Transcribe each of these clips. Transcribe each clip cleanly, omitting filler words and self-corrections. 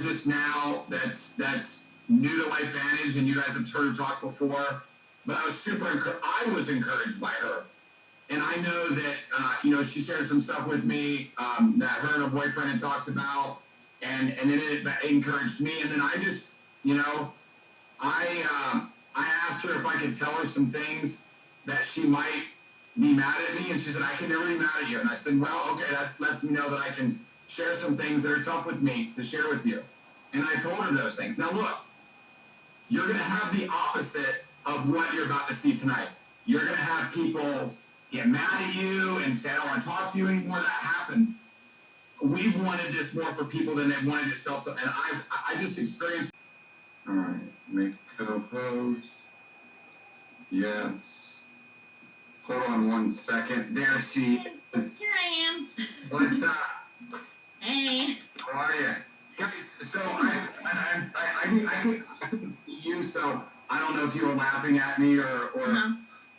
just now that's new to Lifevantage, and you guys have heard her talk before. But I was encouraged by her, and I know that she shared some stuff with me that her and her boyfriend had talked about, and then it encouraged me. And then I just I asked her if I could tell her some things that she might be mad at me, and she said, I can never be mad at you. And I said, well, okay, that lets me know that I can share some things that are tough with me to share with you. And I told her those things. Now look, you're going to have the opposite of what you're about to see tonight. You're going to have people get mad at you and say, I don't want to talk to you anymore. That happens. We've wanted this more for people than they've wanted it self. And I just experienced. All right, make co-host. Yes. Hold on one second. There she is. Here I am. What's up? Hey. How are you? Guys, so I couldn't see you, so I don't know if you were laughing at me or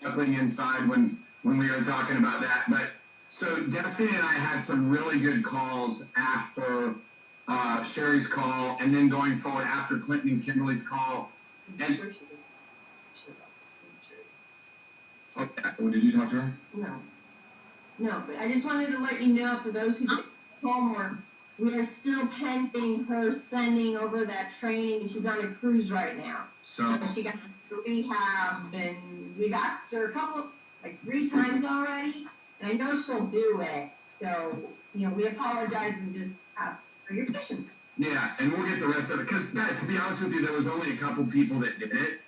chuckling inside when we were talking about that. But so Destiny and I had some really good calls after Sheri's call, and then going forward after Clinton and Kimberly's call. And okay, well, did you talk to her? No, but I just wanted to let you know, for those who didn't homework, we are still pending her sending over that training. She's on a cruise right now. So she got rehab, and we've asked her like 3 times already, and I know she'll do it. So, we apologize and just ask for your patience. Yeah, and we'll get the rest of it. Because, guys, to be honest with you, there was only a couple people that did it.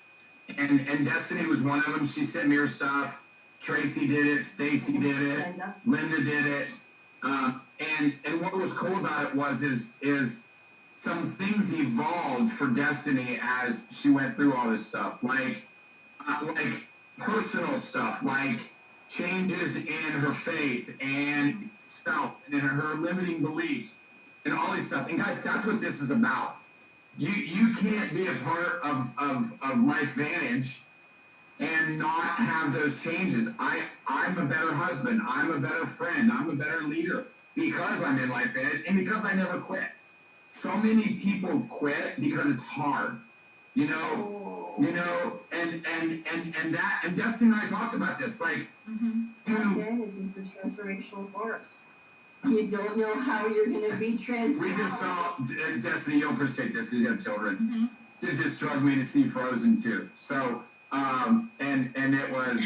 And Destiny was one of them. She sent me her stuff. Tracy did it. Stacy did it. Linda did it. And what was cool about it is some things evolved for Destiny as she went through all this stuff, like personal stuff, like changes in her faith and self and in her limiting beliefs and all these stuff. And guys, that's what this is about. You can't be a part of Lifevantage and not have those changes. I'm a better husband. I'm a better friend. I'm a better leader because I'm in Lifevantage and because I never quit. So many people quit because it's hard, and Destiny and I talked about this. Like, Advantage is the transformational force. You don't know how you're going to be transformed. We just saw Destiny. You'll appreciate this because you have children. It just drug me to see Frozen 2. So, and it was.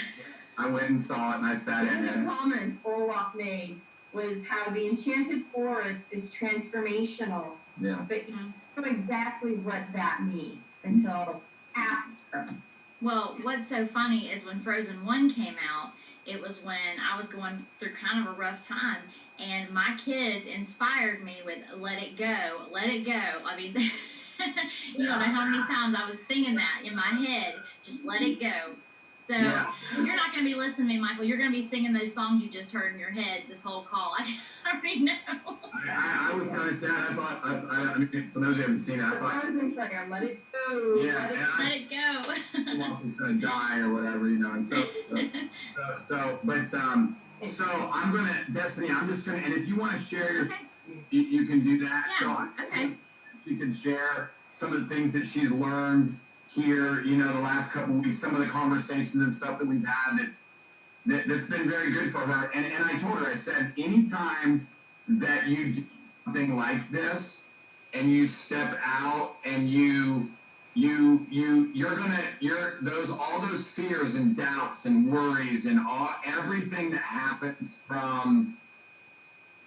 I went and saw it, and I sat in. One of the comments Olaf made was how the Enchanted Forest is transformational. Yeah. But you don't know exactly what that means until after. Well, what's so funny is when Frozen 1 came out, it was when I was going through kind of a rough time, and my kids inspired me with Let It Go, Let It Go. I mean, you don't know how many times I was singing that in my head, just let it go. So you're not going to be listening to me, Michael. You're going to be singing those songs you just heard in your head this whole call. I already know. I was kind of sad. I thought, I mean, for those who haven't seen it, I thought. Frozen prayer, let it go. Yeah, let it go. Olaf was going to die or whatever, and so I'm going to, Destiny, I'm just going to, and if you want to share your, you can do that. Yeah, okay. You can share some of the things that she's learned here, the last couple of weeks, some of the conversations and stuff that we've had that's been very good for her. And I told her, I said, anytime that you do something like this and you step out and all those fears and doubts and worries and everything that happens from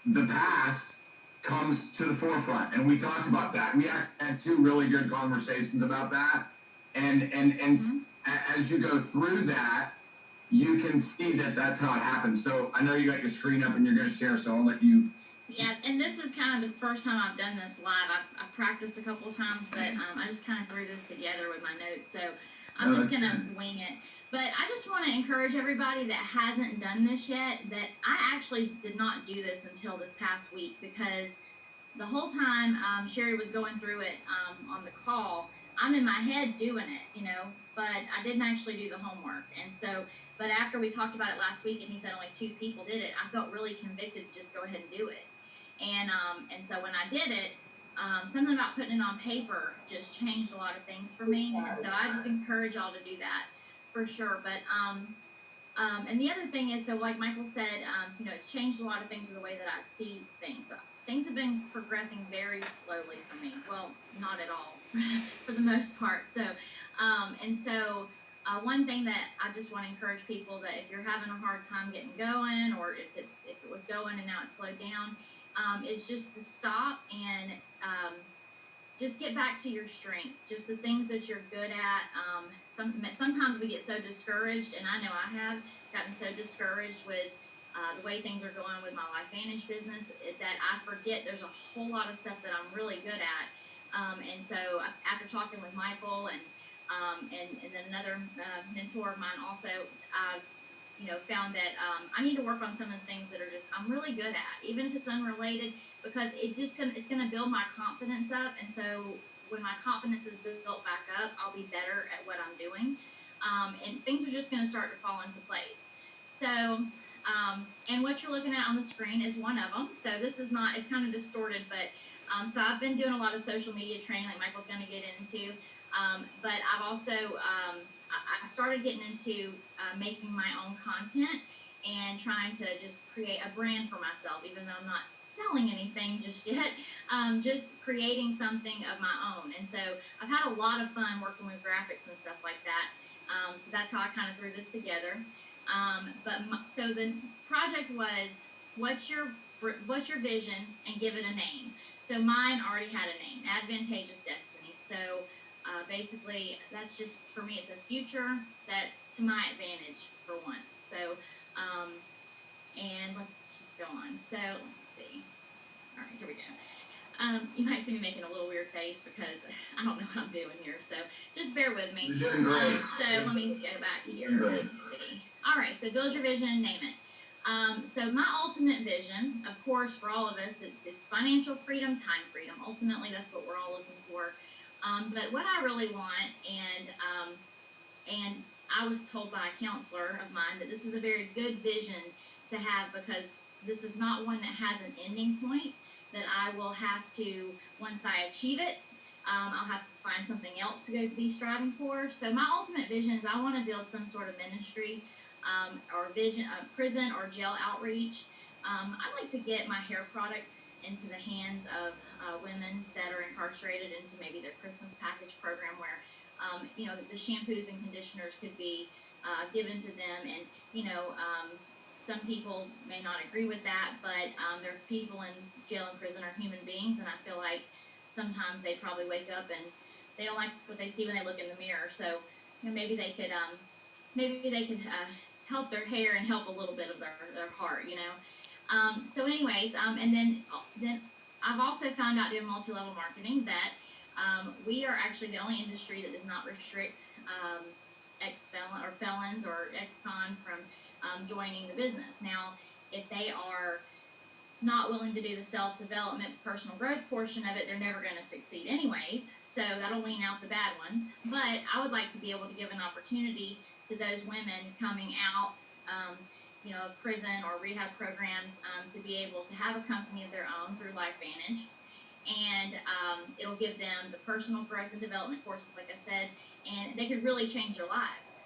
the past comes to the forefront. And we talked about that. We actually had 2 really good conversations about that. And as you go through that, you can see that that's how it happens. So I know you got your screen up and you're going to share, so I'll let you. Yeah, and this is kind of the first time I've done this live. I've practiced a couple of times, but I just kind of threw this together with my notes. So I'm just going to wing it. But I just want to encourage everybody that hasn't done this yet that I actually did not do this until this past week, because the whole time Sheri was going through it on the call, I'm in my head doing it, but I didn't actually do the homework. And so, but after we talked about it last week and he said only 2 people did it, I felt really convicted to just go ahead and do it. And so when I did it, something about putting it on paper just changed a lot of things for me. And so I just encourage y'all to do that for sure. But and the other thing is, so like Michael said, it's changed a lot of things in the way that I see things. Things have been progressing very slowly for me. Well, not at all for the most part. So, one thing that I just want to encourage people, that if you're having a hard time getting going, or if it was going and now it's slowed down, is just to stop and just get back to your strengths, just the things that you're good at. Sometimes we get so discouraged, and I know I have gotten so discouraged with the way things are going with my Lifevantage business, that I forget there's a whole lot of stuff that I'm really good at. And so after talking with Michael and then another mentor of mine also, I've found that I need to work on some of the things that are just I'm really good at, even if it's unrelated, because it's going to build my confidence up. And so when my confidence is built back up, I'll be better at what I'm doing, and things are just going to start to fall into place. So, and what you're looking at on the screen is one of them. So this is not, it's kind of distorted, but so I've been doing a lot of social media training, like Michael's going to get into, but I've also I started getting into making my own content and trying to just create a brand for myself, even though I'm not selling anything just yet, just creating something of my own. And so I've had a lot of fun working with graphics and stuff like that. So that's how I kind of threw this together. So the project was, what's your vision, and give it a name. So mine already had a name, Advantageous Destiny. So basically, that's just, for me, it's a future that's to my advantage for once. So, and let's just go on. So let's see. All right, here we go. You might see me making a little weird face because I don't know what I'm doing here. So just bear with me. You're doing great. So let me go back here. Let's see. All right, so build your vision and name it. So my ultimate vision, of course, for all of us, it's financial freedom, time freedom. Ultimately, that's what we're all looking for. But what I really want, and I was told by a counselor of mine that this is a very good vision to have, because this is not one that has an ending point, that I will have to, once I achieve it, I'll have to find something else to go be striving for. So my ultimate vision is I want to build some sort of ministry, or vision, prison or jail outreach. I'd like to get my hair product into the hands of women that are incarcerated, into maybe their Christmas package program, where the shampoos and conditioners could be given to them. And some people may not agree with that, but there are people in jail and prison are human beings, and I feel like sometimes they probably wake up and they don't like what they see when they look in the mirror. So maybe they could help their hair and help a little bit of their heart. So anyways, and then I've also found out doing multi-level marketing that we are actually the only industry that does not restrict felons or ex-cons from joining the business. Now, if they are not willing to do the self-development, personal growth portion of it, they're never going to succeed anyways. So that'll wean out the bad ones. But I would like to be able to give an opportunity to those women coming out, of prison or rehab programs, to be able to have a company of their own through Lifevantage. And it'll give them the personal growth and development courses, like I said, and they could really change their lives.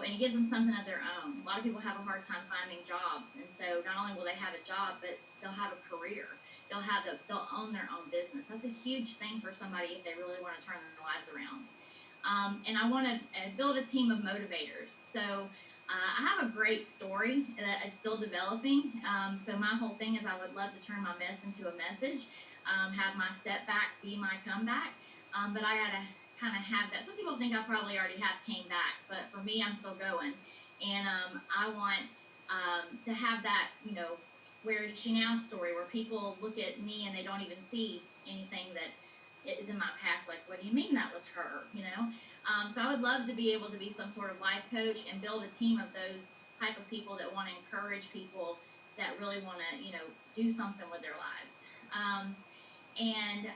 And it gives them something of their own. A lot of people have a hard time finding jobs, and so not only will they have a job, but they'll have a career. They'll own their own business. That's a huge thing for somebody if they really want to turn their lives around. And I want to build a team of motivators. So I have a great story that is still developing. So my whole thing is I would love to turn my mess into a message, have my setback be my comeback. But I got to kind of have that. Some people think I probably already came back, but for me, I'm still going. And I want to have that, where is she now story, where people look at me and they don't even see anything that is in my past. Like, what do you mean that was her, So I would love to be able to be some sort of life coach and build a team of those type of people that want to encourage people that really want to, do something with their lives. And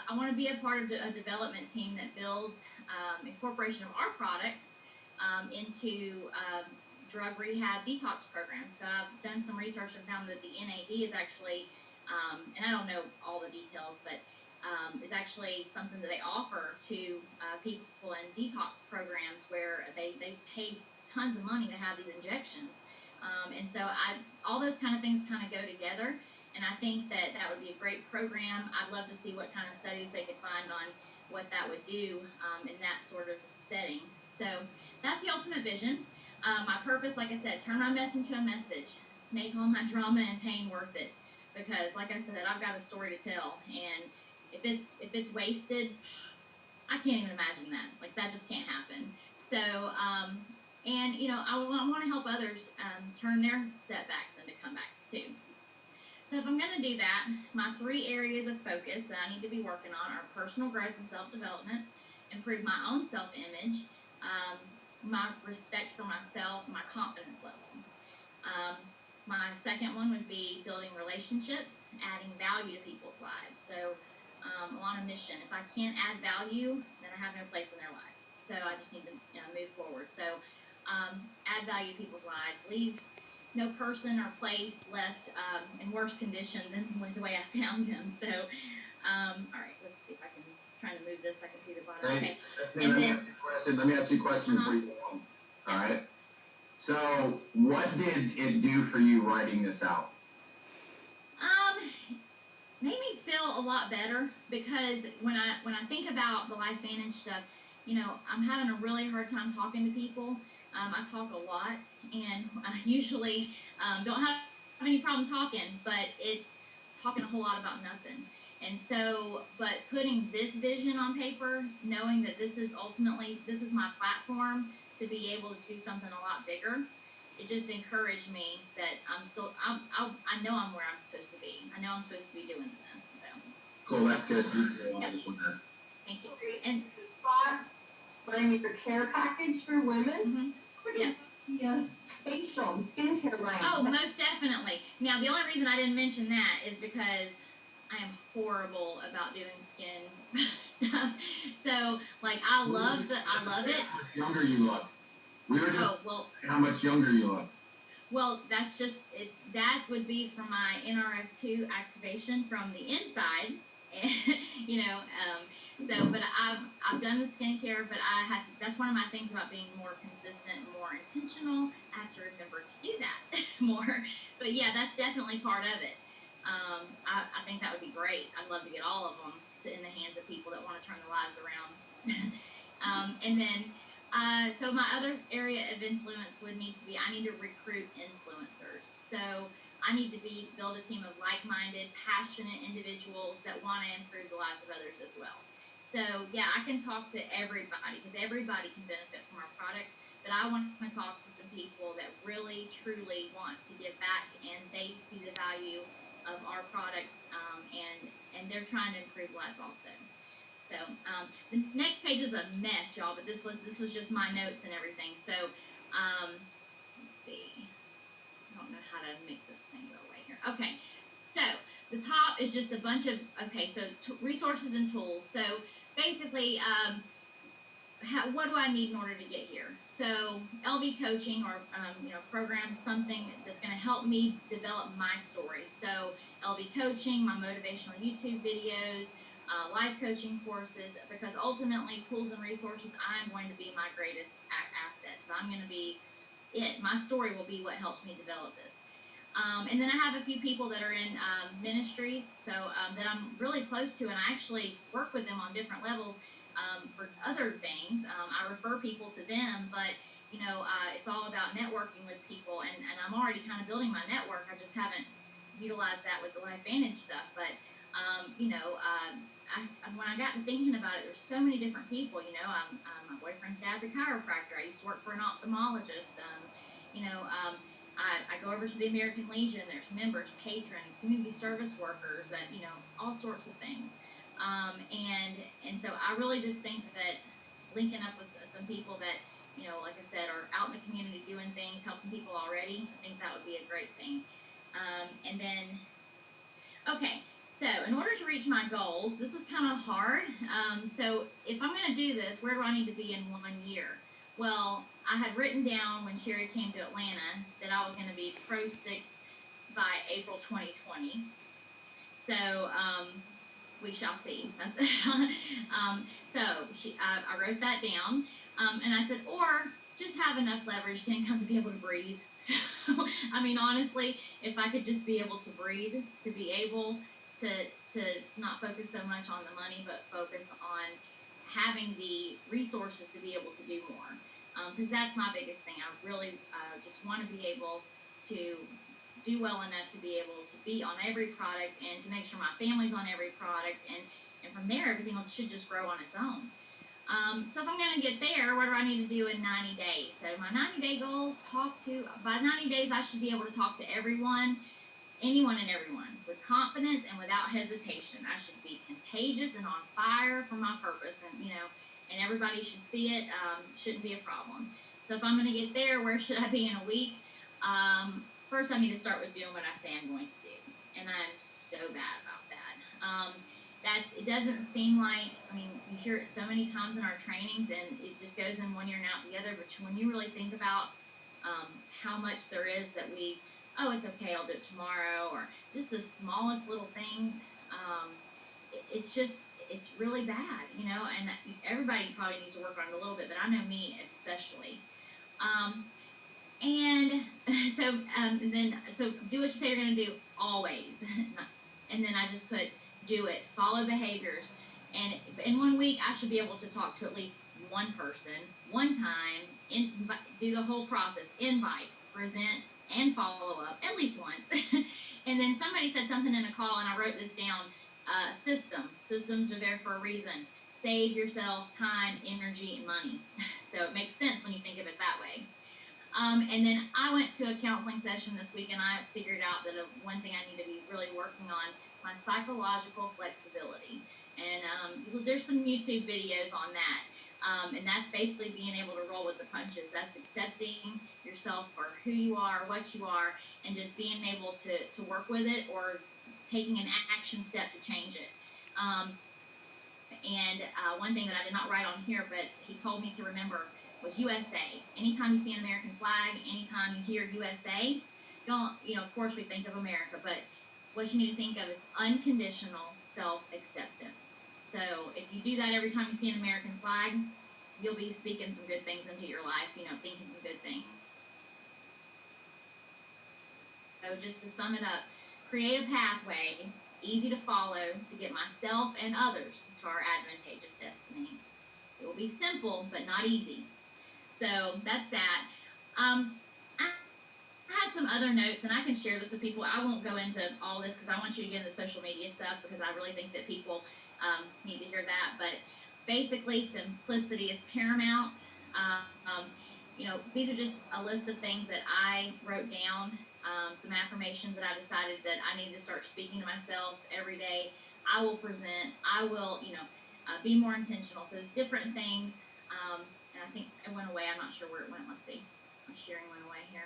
I want to be a part of a development team that builds incorporation of our products into drug rehab detox programs. So I've done some research and found that the NAD is actually and I don't know all the details, but is actually something that they offer to people in detox programs where they pay tons of money to have these injections. And so all those kind of things kind of go together. And I think that that would be a great program. I'd love to see what kind of studies they could find on what that would do in that sort of setting. So that's the ultimate vision. My purpose, like I said, turn my mess into a message, make all my drama and pain worth it. Because, like I said, I've got a story to tell, and if it's wasted, I can't even imagine that. Like, that just can't happen. So, and I want to help others turn their setbacks into comebacks too. So if I'm going to do that, my 3 areas of focus that I need to be working on are personal growth and self-development, improve my own self-image, my respect for myself, my confidence level. My second one would be building relationships, adding value to people's lives. So I'm on a mission. If I can't add value, then I have no place in their lives. So I just need to move forward. So add value to people's lives. Leave no person or place left in worse condition than the way I found them. So, all right, let's see if I can try to move this so I can see the bottom. Okay. Let me ask you a question before you go on. All right. So, what did it do for you writing this out? Made me feel a lot better, because when I think about the Lifevantage stuff, I'm having a really hard time talking to people. I talk a lot, and I usually don't have any problem talking, but it's talking a whole lot about nothing. And so, but putting this vision on paper, knowing that this is my platform to be able to do something a lot bigger, it just encouraged me that I know I'm where I'm supposed to be. I know I'm supposed to be doing this. So. Cool, that's good. Yep. Thank you. And your care package for women. Yeah. The facial, skincare line. Oh, most definitely. Now, the only reason I didn't mention that is because I am horrible about doing skin stuff. So, like, I love it. How much younger you look. We were just how much younger you look. Well, that would be for my NRF2 activation from the inside, but I've done the skincare, but that's one of my things about being more consistent and more intentional. I have to remember to do that more. But yeah, that's definitely part of it. I think that would be great. I'd love to get all of them in the hands of people that want to turn their lives around. And then, so my other area of influence would need to be, I need to recruit influencers. So I need to build a team of like-minded, passionate individuals that want to improve the lives of others as well. So yeah, I can talk to everybody, because everybody can benefit from our products, but I want to talk to some people that really, truly want to give back, and they see the value of our products, and they're trying to improve lives also. So the next page is a mess, y'all, but this was just my notes and everything. So let's see. I don't know how to make this thing go away here. Okay, so the top is just a bunch of, resources and tools. So basically, what do I need in order to get here? So LV coaching, or program, something that's going to help me develop my story. So LV coaching, my motivational YouTube videos, life coaching courses, because ultimately tools and resources, I'm going to be my greatest asset. So I'm going to be it. My story will be what helps me develop this. And then I have a few people that are in ministries, so that I'm really close to, and I actually work with them on different levels for other things. I refer people to them, but it's all about networking with people, and I'm already kind of building my network. I just haven't utilized that with the Lifevantage stuff. But when I got to thinking about it, there's so many different people. My boyfriend's dad's a chiropractor. I used to work for an ophthalmologist. I go over to the American Legion. There's members, patrons, community service workers, that all sorts of things. And so I really just think that linking up with some people that like I said, are out in the community doing things, helping people already, I think that would be a great thing. And then, okay, so in order to reach my goals, this was kind of hard. So if I'm going to do this, where do I need to be in 1 year? Well, I had written down when Sheri came to Atlanta that I was going to be Pro 6 by April 2020. So we shall see. So I wrote that down, and I said, or just have enough leverage to income to be able to breathe. So, I mean, honestly, if I could just be able to breathe, to be able to not focus so much on the money, but focus on having the resources to be able to do more. Because that's my biggest thing. I really just want to be able to do well enough to be able to be on every product and to make sure my family's on every product. And from there, everything should just grow on its own. So if I'm going to get there, what do I need to do in 90 days? So my 90-day goals, by 90 days, I should be able to talk to anyone and everyone with confidence and without hesitation. I should be contagious and on fire for my purpose, and everybody should see it. Shouldn't be a problem. So if I'm going to get there, where should I be in a week? First, I need to start with doing what I say I'm going to do, and I'm so bad about that. It doesn't seem like, you hear it so many times in our trainings, and it just goes in one ear and out the other, but when you really think about how much there is that it's okay, I'll do it tomorrow, or just the smallest little things, it's really bad, and everybody probably needs to work on it a little bit, but I know me especially. And so do what you say you're going to do always. And then I just put do it, follow behaviors. And in 1 week, I should be able to talk to at least one person, one time, do the whole process, invite, present, and follow up at least once. And then somebody said something in a call, and I wrote this down, systems are there for a reason. Save yourself time, energy, and money. So it makes sense when you think of it that way. And then I went to a counseling session this week, and I figured out that one thing I need to be really working on is my psychological flexibility. And there's some YouTube videos on that. And that's basically being able to roll with the punches. That's accepting yourself for who you are, what you are, and just being able to work with it or taking an action step to change it. One thing that I did not write on here, but he told me to remember, was USA. Anytime you see an American flag, anytime you hear USA, of course we think of America, but what you need to think of is unconditional self-acceptance. So if you do that every time you see an American flag, you'll be speaking some good things into your life, thinking some good things. So just to sum it up, create a pathway, easy to follow, to get myself and others to our advantageous destiny. It will be simple, but not easy. So that's that. I had some other notes, and I can share this with people. I won't go into all this because I want you to get into social media stuff because I really think that people need to hear that. But basically, simplicity is paramount. These are just a list of things that I wrote down, some affirmations that I decided that I need to start speaking to myself every day. I will present. I will, be more intentional. So different things. And I think it went away. I'm not sure where it went. Let's see. My sharing went away here.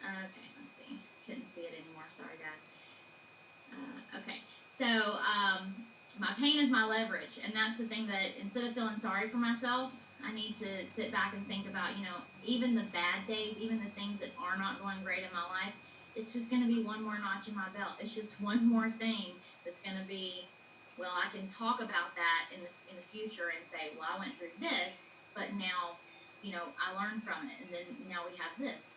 Okay, let's see. Couldn't see it anymore. Sorry, guys. Okay. So my pain is my leverage. And that's the thing that instead of feeling sorry for myself, I need to sit back and think about, even the bad days, even the things that are not going great in my life, it's just going to be one more notch in my belt. It's just one more thing that's going to be, well, I can talk about that in the future and say, well, I went through this, but now, I learned from it, and then now we have this.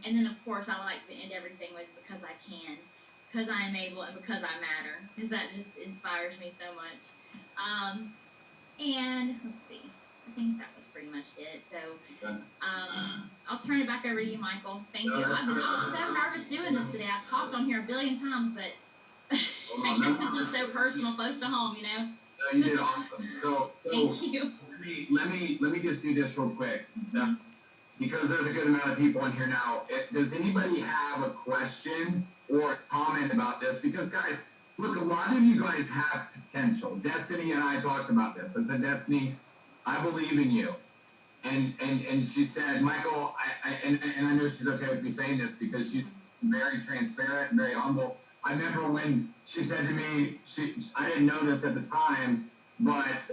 And then, of course, I like to end everything with because I can, because I am able, and because I matter, because that just inspires me so much. And let's see. I think that was pretty much it. So I'll turn it back over to you, Michael. Thank you. I was so nervous doing this today. I've talked on here a billion times, but I guess it's just so personal, close to home, No, you did awesome. So thank you. Let me just do this real quick. Because there's a good amount of people in here now. Does anybody have a question or a comment about this? Because, guys, look, a lot of you guys have potential. Destiny and I talked about this. I said, Destiny, I believe in you. And she said, Michael, and I know she's okay with me saying this because she's very transparent, very humble. I remember when she said to me, I didn't know this at the time, but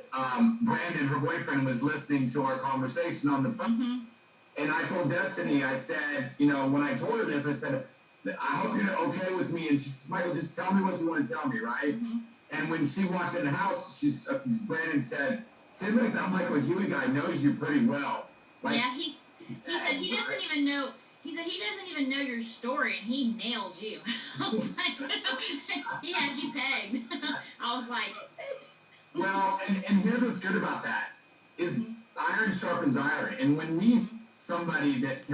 Brandon, her boyfriend, was listening to our conversation on the phone. Mm-hmm. And I told Destiny, I said, when I told her this, I said, I hope you're okay with me. And she says, Michael, just tell me what you want to tell me, right? Mm-hmm. And when she walked in the house, Brandon said, seems like that Michael Huey guy knows you pretty well. Like, yeah, he said he doesn't even know. He said he doesn't even know your story, and he nailed you. I was like, he had you pegged. I was like, oops. Well, and here's what's good about that is iron sharpens iron. And when we somebody that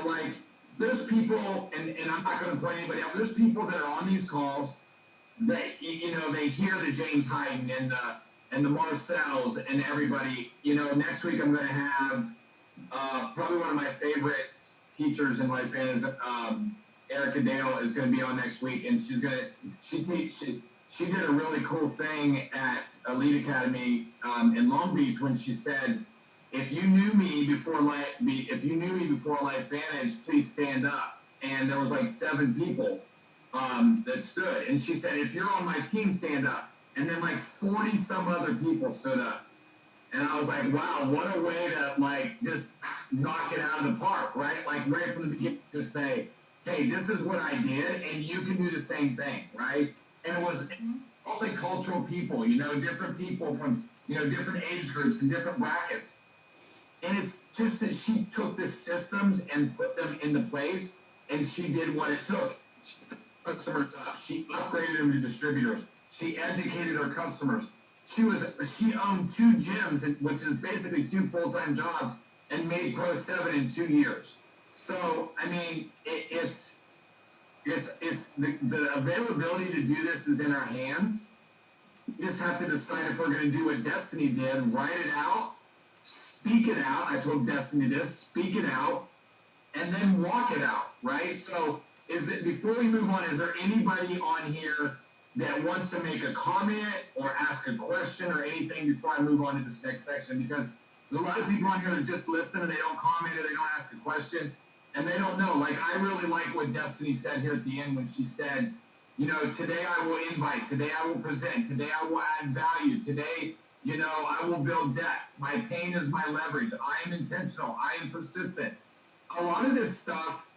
like there's people, and I'm not going to point anybody out. There's people that are on these calls that they hear the James Hyden and the Marcells and everybody. Next week I'm going to have probably one of my favorite teachers in Lifevantage, Erica Dale, is going to be on next week, and she did a really cool thing at Elite Academy in Long Beach when she said, if you knew me before Lifevantage, please stand up. And there was like 7 people that stood, and she said, if you're on my team, stand up. And then like 40 some other people stood up. And I was like, wow, what a way to like just knock it out of the park, right? Like right from the beginning, just say, hey, this is what I did, and you can do the same thing, right? And it was multicultural people, different people from, different age groups and different brackets. And it's just that she took the systems and put them into place, and she did what it took. She took customers up. She upgraded them to distributors. She educated her customers. She owned 2 gyms, which is basically 2 full-time jobs, and made Pro 7 in 2 years. So, I mean, it's the availability to do this is in our hands. We just have to decide if we're going to do what Destiny did, write it out, speak it out. I told Destiny this, speak it out, and then walk it out, right? So before we move on, is there anybody on here that wants to make a comment or ask a question or anything before I move on to this next section? Because there's a lot of people on here that just listen and they don't comment or they don't ask a question and they don't know. Like, I really like what Destiny said here at the end when she said, today I will invite, today I will present, today I will add value, today, I will build depth. My pain is my leverage. I am intentional. I am persistent. A lot of this stuff,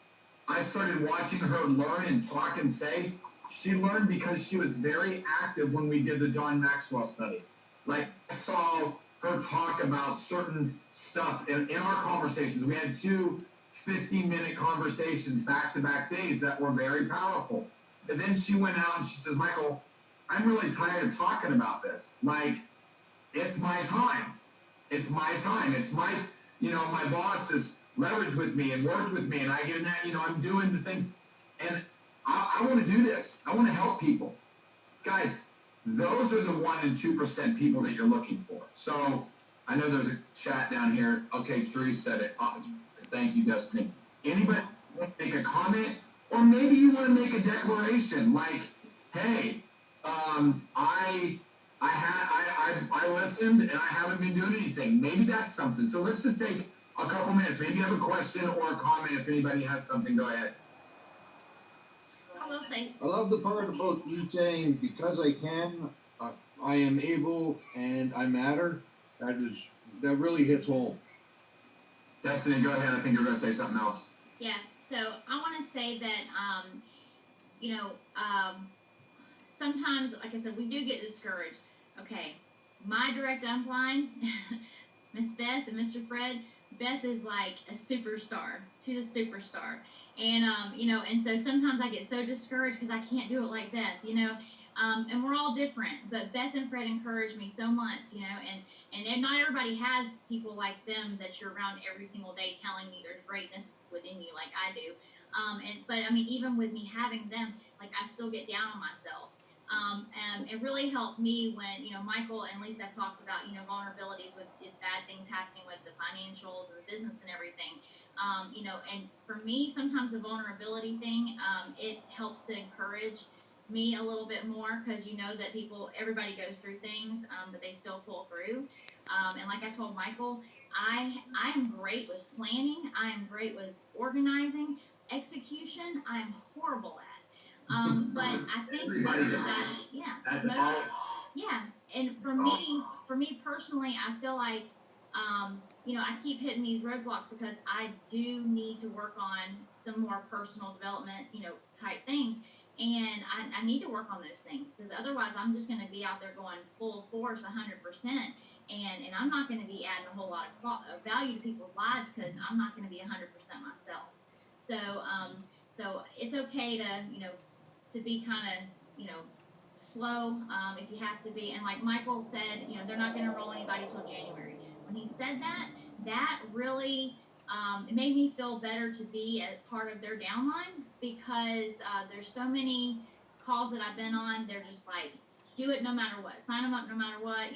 I started watching her learn and talk and say. She learned because she was very active when we did the John Maxwell study. Like, I saw her talk about certain stuff in our conversations. We had 2 15-minute conversations back-to-back days that were very powerful. And then she went out and she says, Michael, I'm really tired of talking about this. Like, it's my time. It's my time. It's my, my boss has leveraged with me and worked with me, and I get in that, I'm doing the things. And I want to do this. I want to help people. Guys, those are the 1% and 2% people that you're looking for. So I know there's a chat down here. Okay, Therese said it. Thank you, Destiny. Anybody want to make a comment? Or maybe you want to make a declaration like, hey, I listened and I haven't been doing anything. Maybe that's something. So let's just take a couple minutes. Maybe you have a question or a comment. If anybody has something, go ahead. I love the part about you saying, because I can, I am able, and I matter. That really hits home. Destiny, go ahead. I think you're going to say something else. Yeah, so I want to say that, sometimes, like I said, we do get discouraged. Okay, my direct upline, Miss Beth and Mr. Fred, Beth is like a superstar. She's a superstar. And, and so sometimes I get so discouraged because I can't do it like Beth, and we're all different, but Beth and Fred encourage me so much, and not everybody has people like them that you're around every single day telling you there's greatness within you like I do. But I mean, even with me having them, like, I still get down on myself. And it really helped me when, Michael and Lisa talked about, vulnerabilities with bad things happening with the financials and the business and everything. And for me, sometimes the vulnerability thing, it helps to encourage me a little bit more, because that everybody goes through things, but they still pull through. And like I told Michael, I am great with planning. I am great with organizing. Execution, I'm horrible at. But I think and for me personally, I feel like I keep hitting these roadblocks because I do need to work on some more personal development, type things. And I need to work on those things because otherwise I'm just going to be out there going full force 100%. And I'm not going to be adding a whole lot of value to people's lives because I'm not going to be 100% myself. So it's okay to be kind of, slow if you have to be. And like Michael said, they're not going to enroll anybody till January. When he said that, that really it made me feel better to be a part of their downline because there's so many calls that I've been on. They're just like, do it no matter what, sign them up no matter what,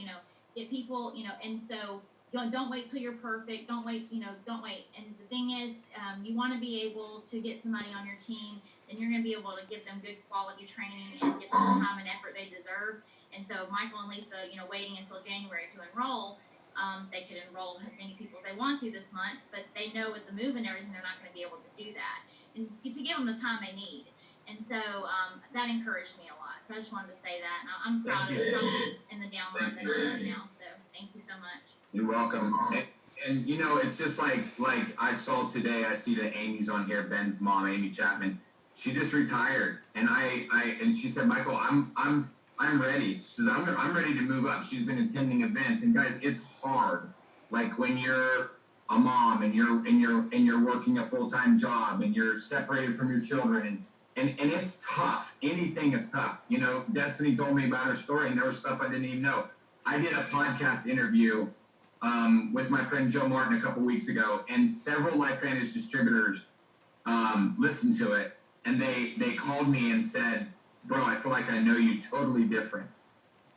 get people, and so don't wait till you're perfect. Don't wait, don't wait. And the thing is, you want to be able to get somebody on your team, then you're going to be able to give them good quality training and get them the time and effort they deserve. And so Michael and Lisa, waiting until January to enroll, they could enroll as many people as they want to this month, but they know with the move and everything, they're not going to be able to do that and to give them the time they need. And so that encouraged me a lot. So I just wanted to say that. And I'm proud of in the downline that I'm in now. So thank you so much. You're welcome. And it's just like I saw today. I see that Amy's on here. Ben's mom, Amy Chapman. She just retired, and and she said, Michael, I'm ready. She says, I'm ready to move up. She's been attending events, and guys, it's hard. Like when you're a mom and you're working a full-time job and you're separated from your children and it's tough. Anything is tough. Destiny told me about her story, and there was stuff I didn't even know. I did a podcast interview with my friend Joe Martin a couple weeks ago, and several Lifevantage distributors listened to it, and they called me and said, bro, I feel like I know you totally different.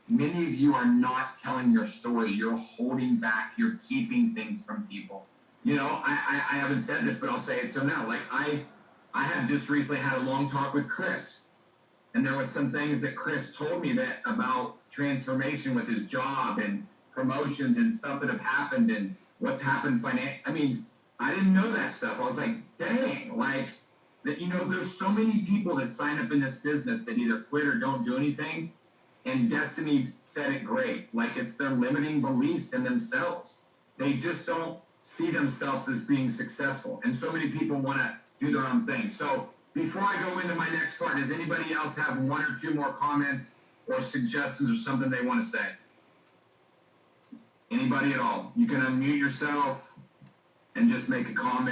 Many of you are not telling your story. You're holding back. You're keeping things from people. I haven't said this, but I'll say it so now. Like I have just recently had a long talk with Chris, and there was some things that Chris told me that about transformation with his job and promotions and stuff that have happened and what's happened I mean, I didn't know that stuff. I was like, dang, there's so many people that sign up in this business that either quit or don't do anything. And Destiny said it great. Like, it's their limiting beliefs in themselves. They just don't see themselves as being successful. And so many people want to do their own thing. So before I go into my next part, does anybody else have one or two more comments or suggestions or something they want to say? Anybody at all? You can unmute yourself and just make a comment.